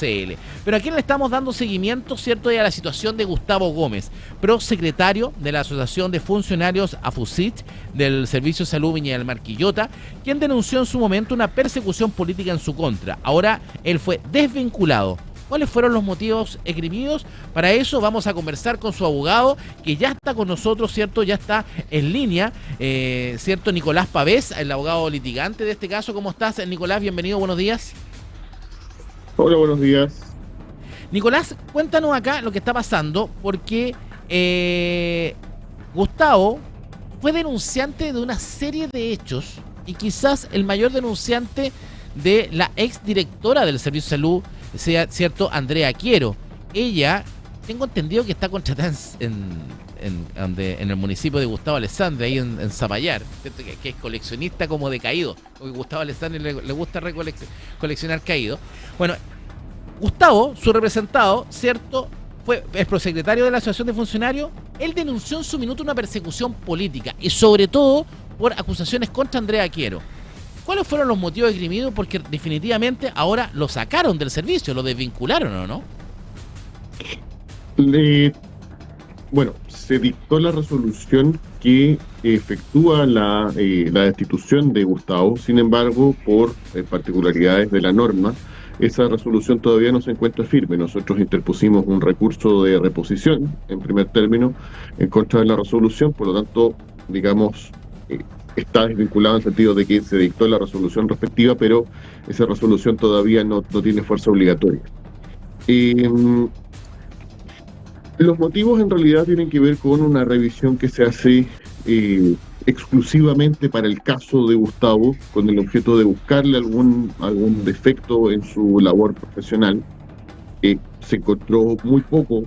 Pero aquí le estamos dando seguimiento, ¿cierto?, a la situación de Gustavo Gómez, prosecretario de la Asociación de Funcionarios AFUSIT del Servicio de Salud Viña del Mar Quillota, quien denunció en su momento una persecución política en su contra. Ahora él fue desvinculado. ¿Cuáles fueron los motivos esgrimidos? Para eso vamos a conversar con su abogado, que ya está con nosotros, ¿cierto? Ya está en línea, ¿cierto? Nicolás Pavés, el abogado litigante de este caso. ¿Cómo estás, Nicolás? Bienvenido, buenos días. Hola, buenos días. Nicolás, cuéntanos acá lo que está pasando, porque Gustavo fue denunciante de una serie de hechos y quizás el mayor denunciante de la exdirectora del Servicio de Salud, sea, ¿cierto?, Andrea Quiero. Ella, tengo entendido que está contratada en el municipio de Gustavo Alessandri, ahí en Zapallar, ¿cierto?, que es coleccionista como de caídos, porque Gustavo Alessandri le gusta coleccionar caídos. Bueno, Gustavo, su representado, ¿cierto?, es prosecretario de la Asociación de Funcionarios. Él denunció en su minuto una persecución política y sobre todo por acusaciones contra Andrea Quiero. ¿Cuáles fueron los motivos esgrimidos? Porque definitivamente ahora lo sacaron del servicio, lo desvincularon, ¿o no? Bueno, se dictó la resolución que efectúa la destitución de Gustavo. Sin embargo, por particularidades de la norma, esa resolución todavía no se encuentra firme. Nosotros interpusimos un recurso de reposición, en primer término, en contra de la resolución. Por lo tanto, digamos, está desvinculado en el sentido de que se dictó la resolución respectiva, pero esa resolución todavía no tiene fuerza obligatoria. Los motivos en realidad tienen que ver con una revisión que se hace exclusivamente para el caso de Gustavo, con el objeto de buscarle algún defecto en su labor profesional. Se encontró muy poco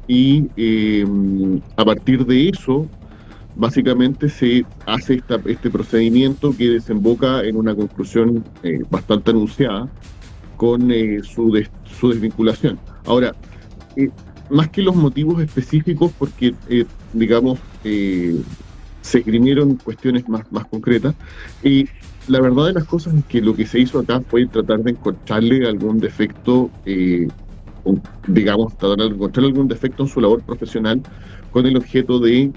y a partir de eso básicamente se hace este procedimiento que desemboca en una conclusión bastante anunciada con su desvinculación. Ahora, más que los motivos específicos, porque digamos se esgrimieron cuestiones más concretas, y la verdad de las cosas es que lo que se hizo acá fue tratar de encontrarle algún defecto, tratar de encontrarle algún defecto en su labor profesional, con el objeto de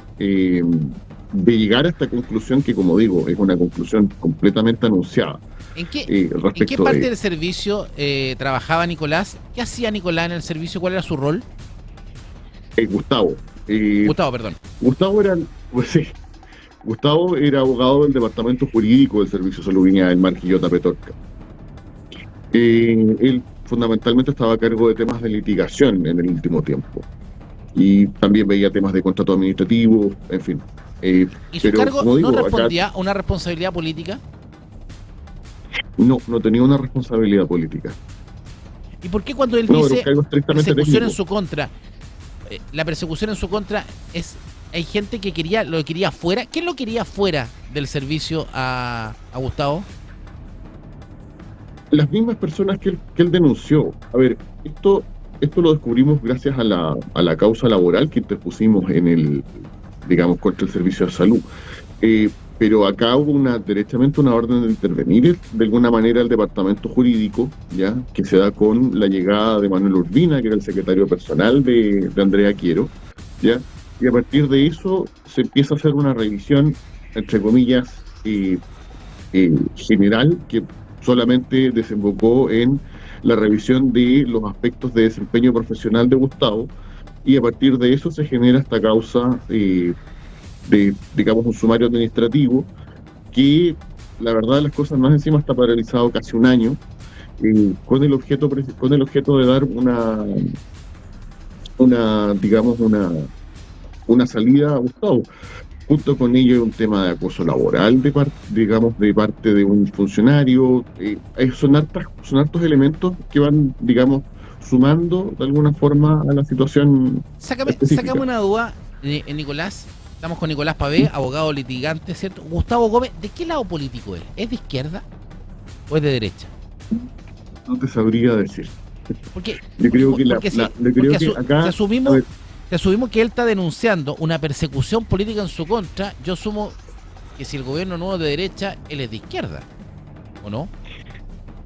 llegar a esta conclusión que, como digo, es una conclusión completamente anunciada. ¿En qué parte del servicio trabajaba Nicolás? ¿Qué hacía Nicolás en el servicio? ¿Cuál era su rol? Gustavo. Perdón. Gustavo era abogado del departamento jurídico del Servicio de Salud Viña del Mar Quillota Petorca. Él fundamentalmente estaba a cargo de temas de litigación en el último tiempo. Y también veía temas de contrato administrativo, en fin. ¿Y su cargo no respondía a una responsabilidad política? No tenía una responsabilidad política. ¿Y por qué cuando él dice persecución en su contra, la persecución en su contra hay gente que lo quería fuera? ¿Quién lo quería fuera del servicio a Gustavo? Las mismas personas que él denunció. A ver, esto lo descubrimos gracias a la causa laboral que interpusimos contra el Servicio de Salud. Pero acá hubo derechamente una orden de intervenir de alguna manera el departamento jurídico, ya, que se da con la llegada de Manuel Urbina, que era el secretario personal de Andrea Quiero, ya, y a partir de eso se empieza a hacer una revisión, entre comillas, general, que solamente desembocó en la revisión de los aspectos de desempeño profesional de Gustavo, y a partir de eso se genera esta causa digamos, un sumario administrativo que, la verdad de las cosas, más encima está paralizado casi un año, con el objeto de dar una salida a Gustavo. Junto con ello hay un tema de acoso laboral de parte de un funcionario. Son hartos elementos que van, digamos, sumando de alguna forma a la situación. Sácame una duda, Nicolás. Estamos con Nicolás Pavé, abogado litigante, ¿cierto? Gustavo Gómez, ¿de qué lado político es? ¿Es de izquierda o es de derecha? No te sabría decir. Porque asumimos que él está denunciando una persecución política en su contra. Yo asumo que si el gobierno no es de derecha, él es de izquierda, ¿o no?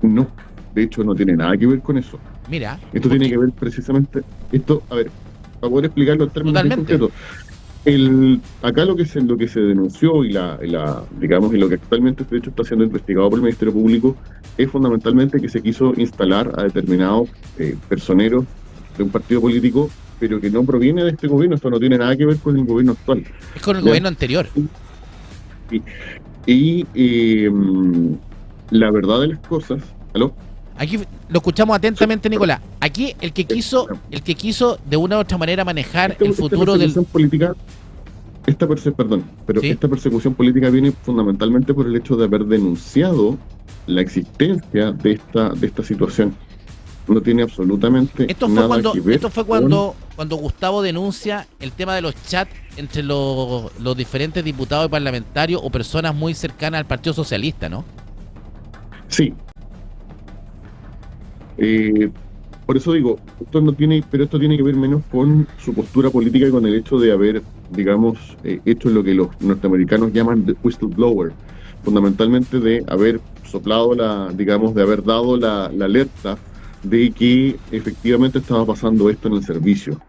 No, de hecho no tiene nada que ver con eso. Mira, Esto ¿por tiene qué? que ver precisamente, esto, a ver, para poder explicarlo en términos bien Totalmente. concretos, acá lo que se denunció digamos, y lo que actualmente de hecho está siendo investigado por el Ministerio Público es fundamentalmente que se quiso instalar a determinados personeros de un partido político, pero que no proviene de este gobierno. Esto no tiene nada que ver con el gobierno actual, Es con el ¿ya? gobierno anterior. Y, y la verdad de las cosas, ¿aló? Aquí lo escuchamos Sí, atentamente, perdón. Nicolás. Aquí el que quiso de una u otra manera manejar el Esta futuro del, persecución política perdón, pero ¿sí? esta persecución política viene fundamentalmente por el hecho de haber denunciado la existencia de esta situación. No tiene absolutamente nada que ver Esto fue con... cuando Gustavo denuncia el tema de los chats entre los diferentes diputados y parlamentarios o personas muy cercanas al Partido Socialista, ¿no? Sí, eh, por eso digo, esto tiene que ver menos con su postura política y con el hecho de haber, digamos, hecho lo que los norteamericanos llaman the whistleblower, fundamentalmente de haber soplado digamos, de haber dado la alerta de que efectivamente estaba pasando esto en el servicio.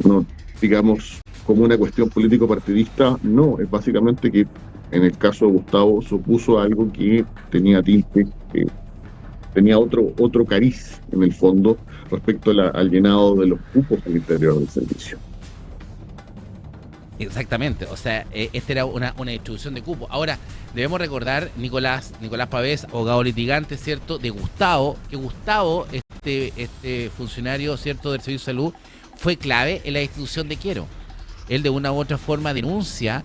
No, digamos, como una cuestión político-partidista, no, es básicamente que en el caso de Gustavo supuso algo que tenía tinte, tenía otro cariz en el fondo respecto al llenado de los cupos al interior del servicio. Exactamente, o sea, esta era una distribución de cupos. Ahora, debemos recordar, Nicolás Pavés, abogado litigante, ¿cierto?, de Gustavo, que Gustavo, este funcionario, ¿cierto?, del Servicio de Salud, fue clave en la institución de Quiero. Él de una u otra forma denuncia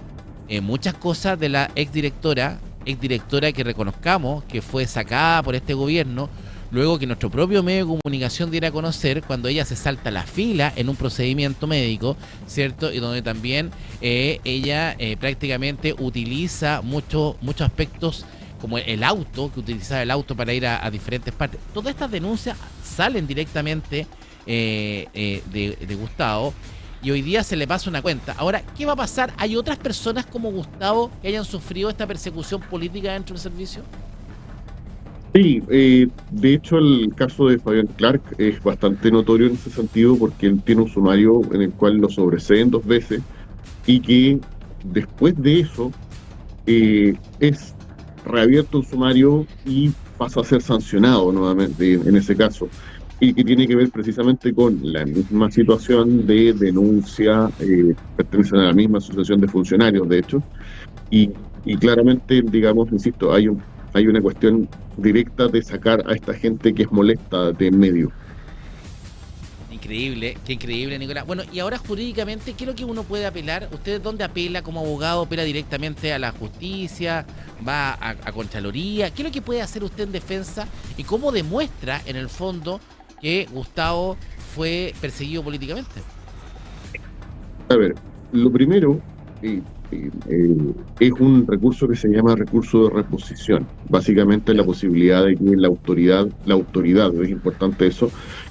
muchas cosas de la exdirectora que reconozcamos que fue sacada por este gobierno, luego que nuestro propio medio de comunicación diera a conocer cuando ella se salta la fila en un procedimiento médico, ¿cierto? Y donde también ella prácticamente utiliza muchos aspectos como el auto, que utilizaba para ir a diferentes partes. Todas estas denuncias salen directamente de Gustavo, y hoy día se le pasa una cuenta. Ahora, ¿qué va a pasar? ¿Hay otras personas como Gustavo que hayan sufrido esta persecución política dentro del servicio? Sí, de hecho el caso de Fabián Clark es bastante notorio en ese sentido porque él tiene un sumario en el cual lo sobreseen 2 veces y que después de eso es reabierto el sumario y pasa a ser sancionado nuevamente en ese caso, y que tiene que ver precisamente con la misma situación de denuncia, pertenecen a la misma asociación de funcionarios, de hecho, y, y claramente, digamos, insisto, hay una cuestión directa de sacar a esta gente que es molesta de en medio. Increíble, qué increíble, Nicolás. Bueno, y ahora jurídicamente, ¿qué es lo que uno puede apelar? ¿Usted dónde apela como abogado? ¿Apela directamente a la justicia? ¿Va a Contraloría? ¿Qué es lo que puede hacer usted en defensa? ¿Y cómo demuestra, en el fondo, que Gustavo fue perseguido políticamente? A ver, lo primero es un recurso que se llama recurso de reposición. Básicamente la ¿Ya? posibilidad de que la autoridad, es importante eso,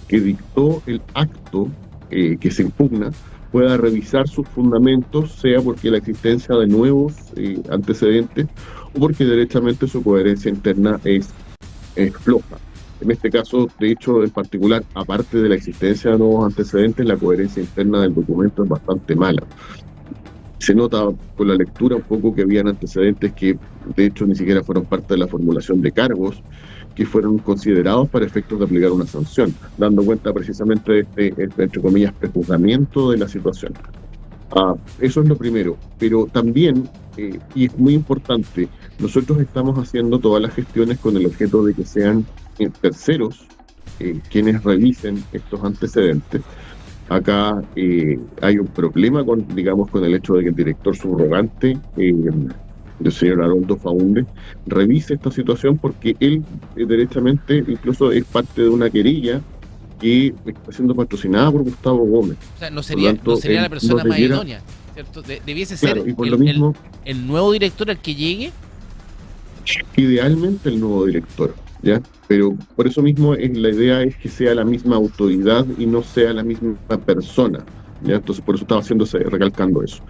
que dictó el acto que se impugna, pueda revisar sus fundamentos, sea porque la existencia de nuevos antecedentes o porque derechamente su coherencia interna es floja. En este caso, de hecho, en particular, aparte de la existencia de nuevos antecedentes, la coherencia interna del documento es bastante mala. Se nota por la lectura un poco que habían antecedentes que, de hecho, ni siquiera fueron parte de la formulación de cargos que fueron considerados para efectos de aplicar una sanción, dando cuenta precisamente de entre comillas, prejuzgamiento de la situación. Eso es lo primero, pero también, y es muy importante, nosotros estamos haciendo todas las gestiones con el objeto de que sean terceros quienes revisen estos antecedentes. Acá hay un problema digamos, con el hecho de que el director subrogante, el señor Haroldo Faúndez, revise esta situación porque él derechamente incluso es parte de una querella que está siendo patrocinada por Gustavo Gómez. O sea, no Por lo tanto, sería la él persona no más debiera, idónea, ¿cierto? Debiese claro, ser y por lo mismo, el nuevo director al que llegue. idealmente el nuevo director, ¿ya? Pero por eso mismo la idea es que sea la misma autoridad y no sea la misma persona, ¿ya? Entonces por eso estaba recalcando eso.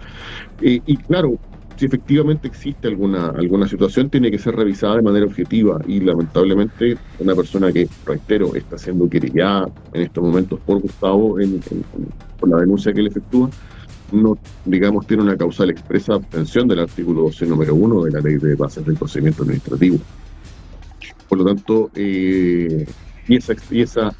Y claro, si efectivamente existe alguna situación, tiene que ser revisada de manera objetiva y lamentablemente una persona que, reitero, está siendo querellada en estos momentos por Gustavo por la denuncia que él efectúa, no, digamos, tiene una causal expresa abstención del artículo 12 número 1 de la Ley de Bases del Procedimiento Administrativo. Por lo tanto, esa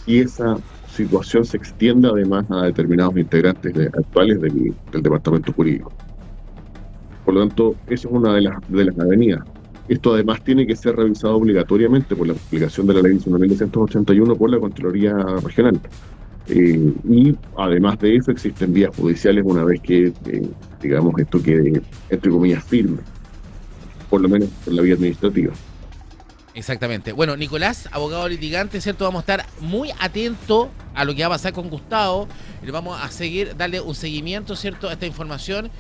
situación se extiende además a determinados integrantes actuales del Departamento Jurídico. Por lo tanto, esa es una de las avenidas. Esto además tiene que ser revisado obligatoriamente por la aplicación de la Ley 19.281 por la Contraloría Regional. Y además de eso existen vías judiciales una vez que, digamos, esto quede, entre comillas, firme, por lo menos en la vía administrativa. Exactamente. Bueno, Nicolás, abogado litigante, ¿cierto? Vamos a estar muy atentos a lo que va a pasar con Gustavo. Le vamos a darle un seguimiento, ¿cierto?, a esta información,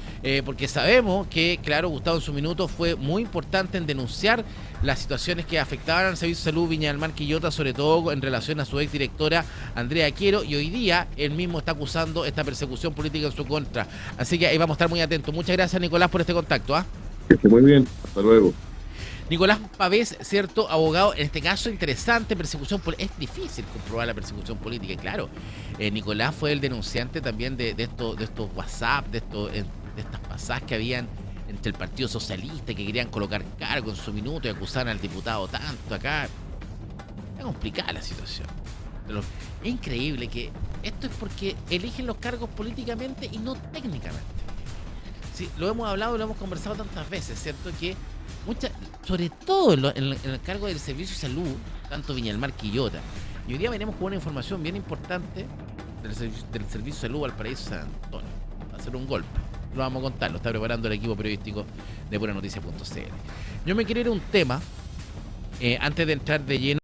porque sabemos que, claro, Gustavo en su minuto fue muy importante en denunciar las situaciones que afectaban al Servicio de Salud Viña del Mar Quillota, sobre todo en relación a su exdirectora Andrea Quiero, y hoy día él mismo está acusando esta persecución política en su contra. Así que ahí vamos a estar muy atentos. Muchas gracias, Nicolás, por este contacto. Que esté muy bien. Hasta luego. Nicolás Pavés, cierto, abogado, en este caso interesante, persecución política. Es difícil comprobar la persecución política, y claro, Nicolás fue el denunciante también de estos WhatsApp, de estas pasadas que habían entre el Partido Socialista, que querían colocar cargo en su minuto y acusaban al diputado tanto acá. Es complicada la situación. Pero es increíble que esto es porque eligen los cargos políticamente y no técnicamente. Sí, lo hemos hablado, lo hemos conversado tantas veces, ¿cierto? Que sobre todo en el cargo del Servicio de Salud, tanto Viña del Mar Quillota. Y hoy día venimos con una información bien importante del Servicio de Salud Valparaíso San Antonio. Va a ser un golpe. Lo vamos a contar, lo está preparando el equipo periodístico de PuraNoticia.cl. Yo me quiero ir a un tema, antes de entrar de lleno.